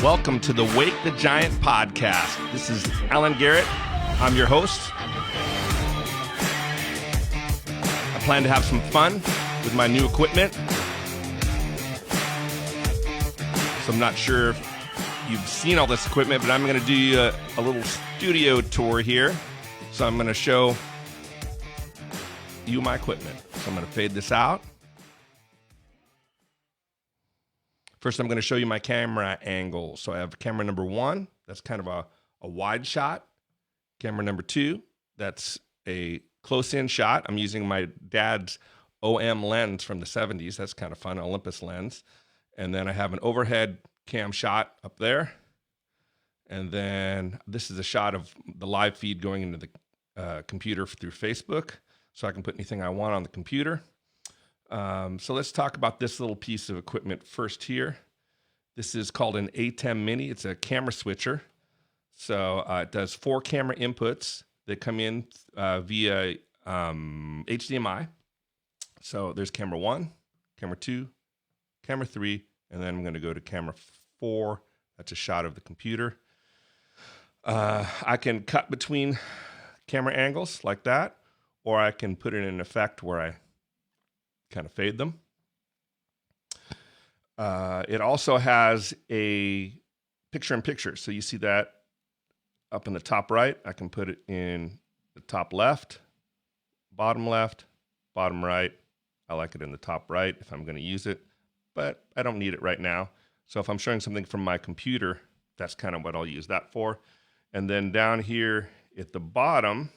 Welcome to the Wake the Giant podcast. This is Alan Garrett. I'm your host. I plan to have some fun with my new equipment. So I'm not sure if you've seen all this equipment, but I'm going to do you a little studio tour here. So I'm going to show you my equipment. So I'm going to fade this out. First, I'm going to show you my camera angle. So I have camera number 1. That's kind of a wide shot. Camera number 2. That's a close-in shot. I'm using my dad's OM lens from the 70s. That's kind of fun, Olympus lens. And then I have an overhead cam shot up there. And then this is a shot of the live feed going into the computer through Facebook. So I can put anything I want on the computer. So let's talk about this little piece of equipment first here. This is called an ATEM Mini. It's a camera switcher. So it does 4 camera inputs that come in via HDMI. So there's camera 1, camera 2, camera 3, and then I'm going to go to camera 4. That's a shot of the computer. I can cut between camera angles like that, or I can put it in an effect where I kind of fade them. It also has a picture-in-picture. So you see that up in the top right. I can put it in the top left, bottom right. I like it in the top right if I'm going to use it, but I don't need it right now. So if I'm showing something from my computer, that's kind of what I'll use that for. And then down here at the bottom,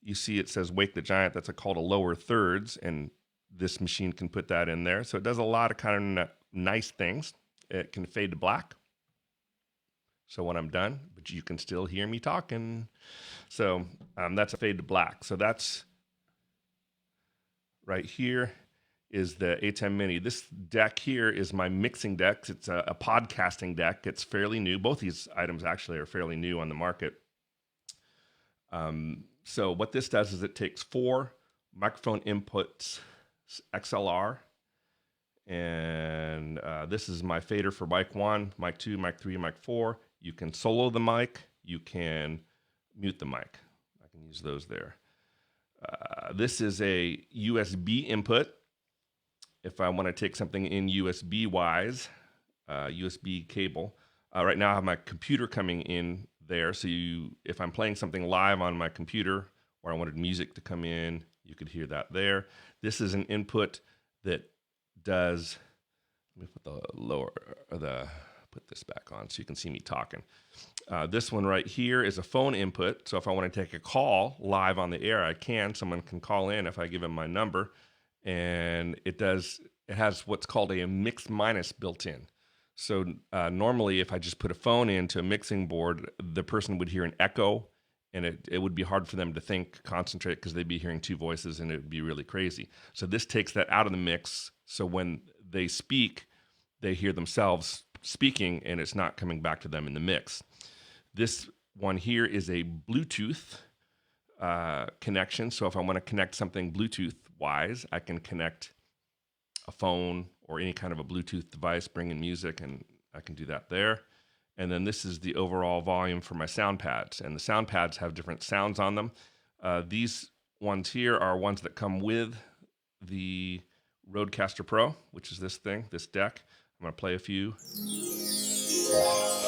you see it says Wake the Giant. That's called a lower thirds, and this machine can put that in there. So it does a lot of kind of nice things. It can fade to black. So when I'm done, but you can still hear me talking. So that's a fade to black. So that's right here is the ATEM Mini. This deck here is my mixing deck. It's a podcasting deck. It's fairly new. Both these items actually are fairly new on the market. So what this does is it takes 4 microphone inputs, XLR, and this is my fader for mic 1, mic 2, mic 3, mic 4. You can solo the mic. You can mute the mic. I can use those there. This is a USB input. If I want to take something in USB-wise, USB cable. Right now I have my computer coming in there. So if I'm playing something live on my computer or I wanted music to come in, you could hear that there. This is an input that does, let me put this back on so you can see me talking. This one right here is a phone input. So if I want to take a call live on the air, I can. Someone can call in if I give them my number. And it has what's called a mix minus built in. So normally if I just put a phone into a mixing board, the person would hear an echo, and it would be hard for them to concentrate, because they'd be hearing 2 voices and it would be really crazy. So this takes that out of the mix. So when they speak, they hear themselves speaking and it's not coming back to them in the mix. This one here is a Bluetooth connection. So if I want to connect something Bluetooth wise, I can connect a phone or any kind of a Bluetooth device, bring in music, and I can do that there. And then this is the overall volume for my sound pads. And the sound pads have different sounds on them. These ones here are ones that come with the Rodecaster Pro, which is this deck. I'm going to play a few.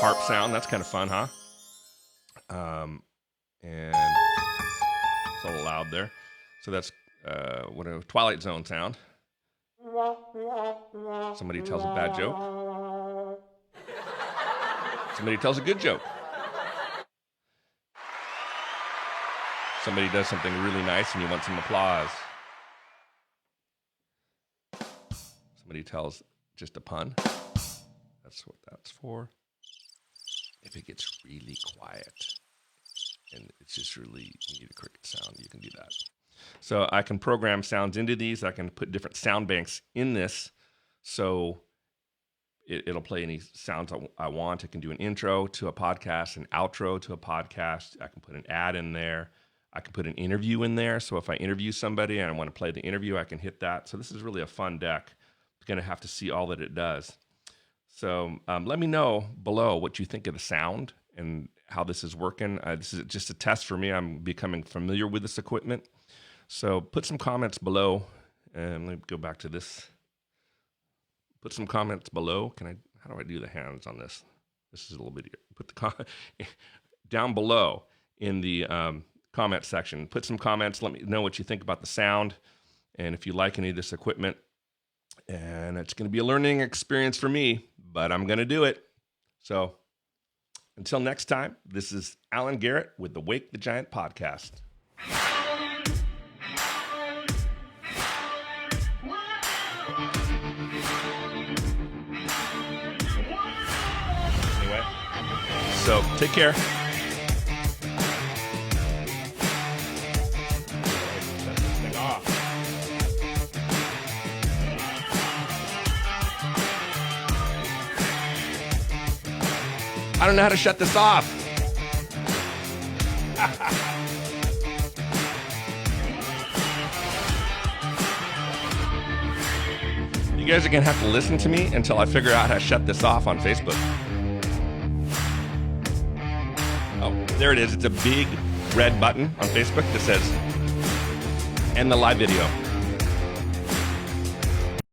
Harp sound, that's kind of fun, huh? And it's a little loud there. So that's what a Twilight Zone sound. Somebody tells a bad joke. Somebody tells a good joke. Somebody does something really nice and you want some applause. Somebody tells just a pun. That's what that's for. If it gets really quiet and it's just really, you need a cricket sound, you can do that. So I can program sounds into these. I can put different sound banks in this. So it'll play any sounds I want. It can do an intro to a podcast, an outro to a podcast. I can put an ad in there. I can put an interview in there. So if I interview somebody and I want to play the interview, I can hit that. So this is really a fun deck. You're going to have to see all that it does. So let me know below what you think of the sound and how this is working. This is just a test for me. I'm becoming familiar with this equipment. So put some comments below. And let me go back to this. Put some comments below. How do I do the hands on this? This is a little bit, put the down below in the comment section. Put some comments. Let me know what you think about the sound and if you like any of this equipment. And it's going to be a learning experience for me, but I'm going to do it. So until next time, this is Alan Garrett with the Wake the Giant podcast. Anyway, so take care. I don't know how to shut this off. You guys are going to have to listen to me until I figure out how to shut this off on Facebook. Oh, there it is. It's a big red button on Facebook that says end the live video.